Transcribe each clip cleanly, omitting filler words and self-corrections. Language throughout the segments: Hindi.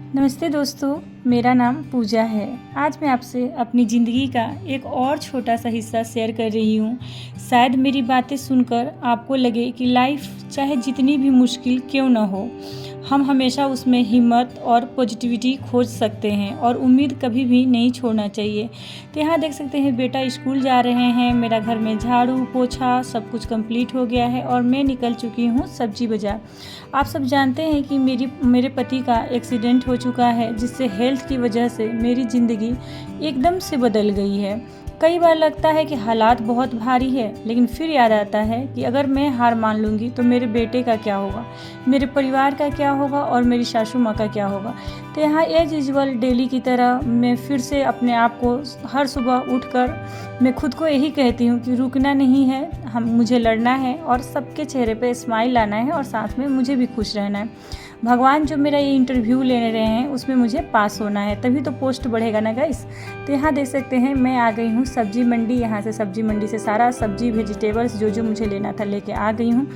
नमस्ते दोस्तों, मेरा नाम पूजा है। आज मैं आपसे अपनी ज़िंदगी का एक और छोटा सा हिस्सा शेयर कर रही हूँ। शायद मेरी बातें सुनकर आपको लगे कि लाइफ चाहे जितनी भी मुश्किल क्यों ना हो, हम हमेशा उसमें हिम्मत और पॉजिटिविटी खोज सकते हैं और उम्मीद कभी भी नहीं छोड़ना चाहिए। तो यहाँ देख सकते हैं बेटा स्कूल जा रहे हैं, मेरा घर में झाड़ू पोछा सब कुछ कंप्लीट हो गया है और मैं निकल चुकी हूँ सब्जी बाज़ार। आप सब जानते हैं कि मेरे पति का एक्सीडेंट हो चुका है, जिससे हेल्थ की वजह से मेरी ज़िंदगी एकदम से बदल गई है। कई बार लगता है कि हालात बहुत भारी है, लेकिन फिर याद आता है कि अगर मैं हार मान लूँगी तो मेरे बेटे का क्या होगा, मेरे परिवार का क्या होगा और मेरी सासू माँ का क्या होगा। तो यहाँ एज यूजुअल डेली की तरह मैं फिर से अपने आप को हर सुबह उठकर मैं खुद को यही कहती हूँ कि रुकना नहीं है, मुझे लड़ना है और सबके चेहरे पे स्माइल लाना है और साथ में मुझे भी खुश रहना है। भगवान जो मेरा ये इंटरव्यू ले रहे हैं उसमें मुझे पास होना है, तभी तो पोस्ट बढ़ेगा ना गाइस। तो यहाँ देख सकते हैं मैं आ गई हूँ सब्जी मंडी। यहाँ से सब्जी मंडी से सारा सब्जी वेजिटेबल्स जो मुझे लेना था लेके आ गई हूँ।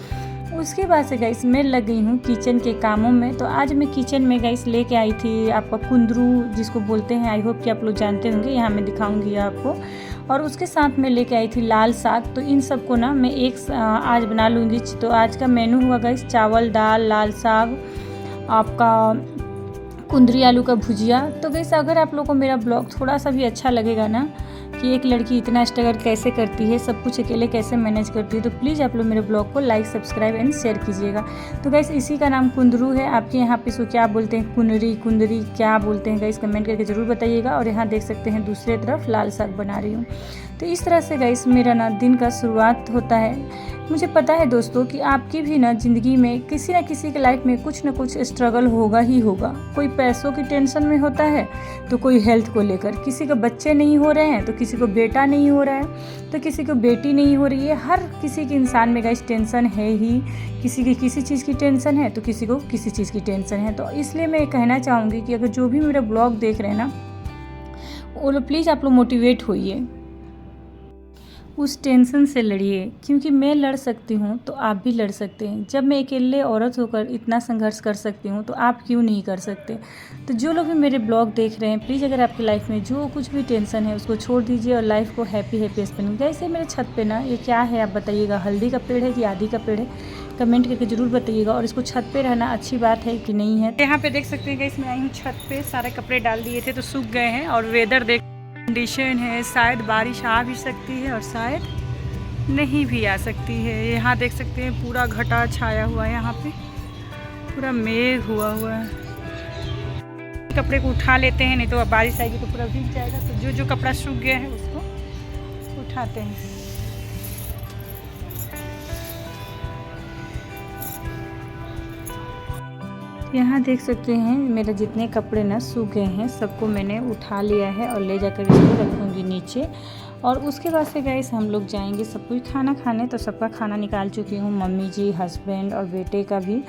उसके बाद से गाइस मैं लग गई हूँ किचन के कामों में। तो आज मैं किचन में गाइस लेके आई थी आपका कुंदरू जिसको बोलते हैं, आई होप कि आप लोग जानते होंगे, यहाँ मैं दिखाऊंगी आपको। और उसके साथ मैं लेके आई थी लाल साग। तो इन सब को ना मैं आज बना लूँगी। तो आज का मेनू हुआ गाइस चावल दाल लाल साग, आपका कुंदरी आलू का भुजिया। तो गाइस अगर आप लोगों को मेरा ब्लॉग थोड़ा सा भी अच्छा लगेगा ना कि एक लड़की इतना स्ट्रगल कैसे करती है, सब कुछ अकेले कैसे मैनेज करती है, तो प्लीज़ आप लोग मेरे ब्लॉग को लाइक सब्सक्राइब एंड शेयर कीजिएगा। तो गाइस इसी का नाम कुंदरू है। आपके यहाँ पे इसको क्या बोलते हैं, कुंदरी क्या बोलते हैं गाइस, कमेंट करके ज़रूर बताइएगा। और यहाँ देख सकते हैं दूसरे तरफ लाल साग बना रही हूँ। तो इस तरह से गाइस मेरा ना दिन का शुरुआत होता है। मुझे पता है दोस्तों कि आपकी भी ना ज़िंदगी में किसी न किसी के लाइफ में कुछ न कुछ स्ट्रगल होगा ही होगा। कोई पैसों की टेंशन में होता है, तो कोई हेल्थ को लेकर, किसी को बच्चे नहीं हो रहे हैं तो किसी को बेटा नहीं हो रहा है, तो किसी को बेटी नहीं हो रही है। हर किसी के इंसान में गाइस टेंशन है ही, किसी की किसी चीज़ की टेंशन है तो किसी को किसी चीज़ की टेंशन है। तो इसलिए मैं कहना चाहूँगी कि अगर जो भी मेरा ब्लॉग देख रहे हैं ना, वो लोग प्लीज़ आप लोग मोटिवेट होइए, उस टेंशन से लड़िए, क्योंकि मैं लड़ सकती हूँ तो आप भी लड़ सकते हैं। जब मैं अकेले औरत होकर इतना संघर्ष कर सकती हूँ तो आप क्यों नहीं कर सकते। तो जो लोग भी मेरे ब्लॉग देख रहे हैं, प्लीज़ अगर आपकी लाइफ में जो कुछ भी टेंशन है उसको छोड़ दीजिए और लाइफ को हैप्पी स्पेंड। जैसे मेरे छत पे ना ये क्या है आप बताइएगा, हल्दी का पेड़ है कि आदि का पेड़ है, कमेंट करके ज़रूर बताइएगा। और इसको छत पे रहना अच्छी बात है कि नहीं है। यहाँ पे देख सकते हैं गाइस मैं आई हूँ छत पे, सारे कपड़े डाल दिए थे तो सूख गए हैं और वेदर देख कंडीशन है, शायद बारिश आ भी सकती है और शायद नहीं भी आ सकती है। यहाँ देख सकते हैं पूरा घटा छाया हुआ है, यहाँ पे पूरा मेघ हुआ है। कपड़े को उठा लेते हैं, नहीं तो अब बारिश आएगी तो पूरा भीग जाएगा। तो जो कपड़ा सूख गया है उसको उठाते हैं। यहाँ देख सकते हैं मेरे जितने कपड़े ना सूख गए हैं सबको मैंने उठा लिया है और ले जाकर इसको रखूँगी नीचे। और उसके बाद से गाइस हम लोग जाएंगे सब कोई खाना खाने। तो सबका खाना निकाल चुकी हूँ, मम्मी जी, हस्बैंड और बेटे का भी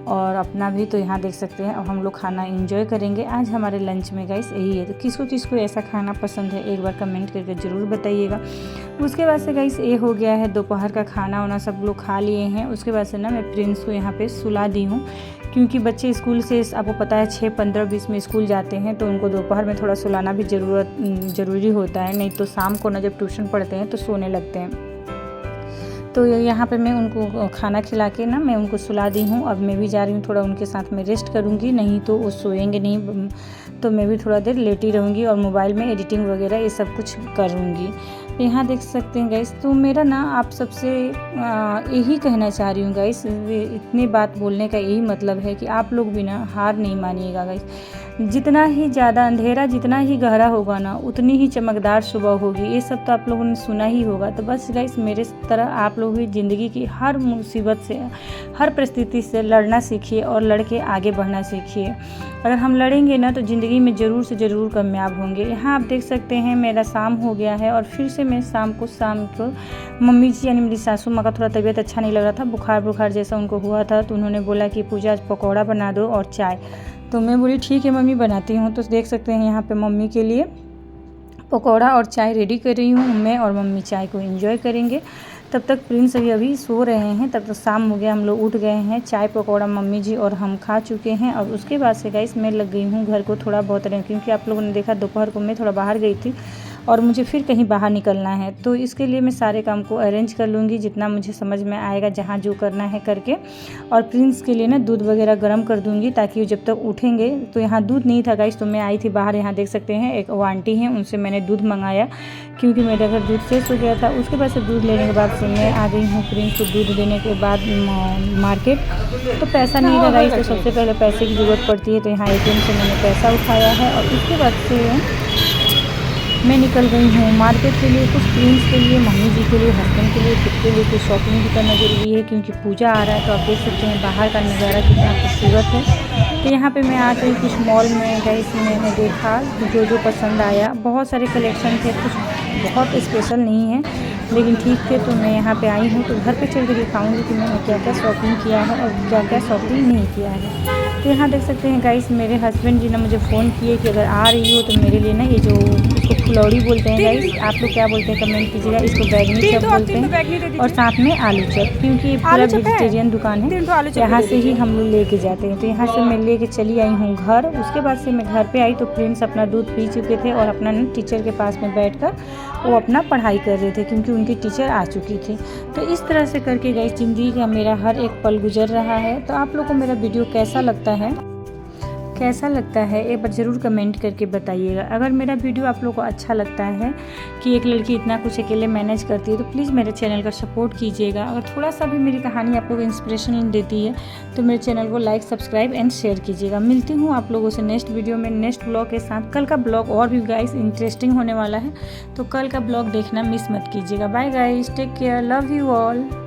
और अपना भी। तो यहाँ देख सकते हैं अब हम लोग खाना एंजॉय करेंगे। आज हमारे लंच में गाइस यही है। तो किसको किसको ऐसा खाना पसंद है एक बार कमेंट करके ज़रूर बताइएगा। उसके बाद से गाइस ये हो गया है दोपहर का खाना वाना सब लोग खा लिए हैं। उसके बाद से ना मैं प्रिंस को यहाँ पे सुला दी हूँ, क्योंकि बच्चे स्कूल से आपको पता है 6:15-20 में स्कूल जाते हैं, तो उनको दोपहर में थोड़ा सुलाना भी ज़रूरी होता है, नहीं तो शाम को ना जब ट्यूशन पढ़ते हैं तो सोने लगते हैं। तो यहाँ पे मैं उनको खाना खिला के ना मैं उनको सुला दी हूँ। अब मैं भी जा रही हूँ थोड़ा उनके साथ में रेस्ट करूँगी, नहीं तो वो सोएंगे नहीं, तो मैं भी थोड़ा देर लेटी रहूँगी और मोबाइल में एडिटिंग वगैरह ये सब कुछ करूँगी। यहाँ देख सकते हैं गाइस। तो मेरा ना आप सबसे यही कहना चाह रही हूँ गाइस, इतनी बात बोलने का यही मतलब है कि आप लोग भी ना हार नहीं मानिएगा गाइस। जितना ही ज़्यादा अंधेरा जितना ही गहरा होगा ना उतनी ही चमकदार सुबह होगी, ये सब तो आप लोगों ने सुना ही होगा। तो बस गाइस मेरे तरह आप लोग भी ज़िंदगी की हर मुसीबत से, हर परिस्थिति से लड़ना सीखिए और लड़ के आगे बढ़ना सीखिए। अगर हम लड़ेंगे ना तो ज़िंदगी में ज़रूर से ज़रूर कामयाब होंगे। यहाँ आप देख सकते हैं मेरा शाम हो गया है और फिर से मैं शाम को मम्मी जी यानी मेरी सासू माँ का थोड़ा तबीयत अच्छा नहीं लग रहा था, बुखार जैसा उनको हुआ था। तो उन्होंने बोला कि पूजा आज पकौड़ा बना दो और चाय। तो मैं बोली ठीक है मम्मी बनाती हूँ। तो देख सकते हैं यहाँ पे मम्मी के लिए पकौड़ा और चाय रेडी कर रही हूँ। मैं और मम्मी चाय को एंजॉय करेंगे। तब तक प्रिंस अभी सो रहे हैं। तब तक शाम हो गया, हम लोग उठ गए हैं। चाय पकौड़ा मम्मी जी और हम खा चुके हैं। और उसके बाद से गाइस मैं लग गई हूँ घर को थोड़ा बहुत रहने, क्योंकि आप लोगों ने देखा दोपहर को मैं थोड़ा बाहर गई थी और मुझे फिर कहीं बाहर निकलना है। तो इसके लिए मैं सारे काम को अरेंज कर लूँगी जितना मुझे समझ में आएगा, जहाँ जो करना है करके। और प्रिंस के लिए ना दूध वगैरह गर्म कर दूँगी ताकि जब तक उठेंगे। तो यहाँ दूध नहीं था गाइस, तो मैं आई थी बाहर। यहाँ देख सकते हैं एक वो आंटी हैं, उनसे मैंने दूध मंगाया क्योंकि मेरा घर दूध शेष हो गया था। उसके बाद से दूध लेने के बाद से मैं आ गई हूँ प्रिंस को दूध देने के बाद मार्केट। तो पैसा नहीं था गाइस, तो सबसे पहले पैसे की ज़रूरत पड़ती है। तो यहाँ ATM से मैंने पैसा उठाया है और उसके बाद से मैं निकल गई हूँ मार्केट के लिए। कुछ प्रिंस के लिए, मम्मी जी के लिए, हस्बैंड के लिए, खुद के लिए कुछ शॉपिंग भी करना ज़रूरी है क्योंकि पूजा आ रहा है। तो आप देख सकते हैं बाहर का नज़ारा कितना खूबसूरत है। तो यहाँ पे मैं आ गई कुछ मॉल में गई, मैंने देखा जो जो पसंद आया। बहुत सारे कलेक्शन थे, कुछ बहुत स्पेशल नहीं है लेकिन ठीक थे। तो मैं यहाँ पे आई हूँ, तो घर पे चल के दिखाऊंगी कि मैंने क्या क्या शॉपिंग किया है और क्या क्या शॉपिंग नहीं किया है। तो यहाँ देख सकते हैं गाइस, मेरे हस्बैंड जी ने मुझे फ़ोन किए कि अगर आ रही हो तो मेरे लिए ना ये जो इसको फुलौड़ी बोलते हैं गाइस, आप लोग क्या बोलते हैं कमेंट कीजिएगा। इसको बैगनी चप बोलते हैं और साथ में आलू चप, क्योंकि ये पूरा वेजिटेरियन दुकान है। यहाँ से ही हम लोग लेके जाते हैं। तो यहाँ से मैं लेके चली आई हूँ घर। उसके बाद से मैं घर पे आई तो प्रिंस अपना दूध पी चुके थे और अपना टीचर के पास में बैठकर वो अपना पढ़ाई कर रहे थे क्योंकि उनकी टीचर आ चुकी थी। तो इस तरह से करके गाइस ज़िंदगी का मेरा हर एक पल गुजर रहा है। तो आप लोगों को मेरा वीडियो कैसा लगता है एक बार ज़रूर कमेंट करके बताइएगा। अगर मेरा वीडियो आप लोगों को अच्छा लगता है कि एक लड़की इतना कुछ अकेले मैनेज करती है तो प्लीज़ मेरे चैनल का सपोर्ट कीजिएगा। अगर थोड़ा सा भी मेरी कहानी आप लोगों को इंस्पिरेशन देती है तो मेरे चैनल को लाइक, सब्सक्राइब एंड शेयर कीजिएगा। मिलती हूँ आप लोगों से नेक्स्ट वीडियो में, नेक्स्ट ब्लॉग के साथ। कल का ब्लॉग और भी गाइस इंटरेस्टिंग होने वाला है, तो कल का ब्लॉग देखना मिस मत कीजिएगा। Bye guys, take care, love you all.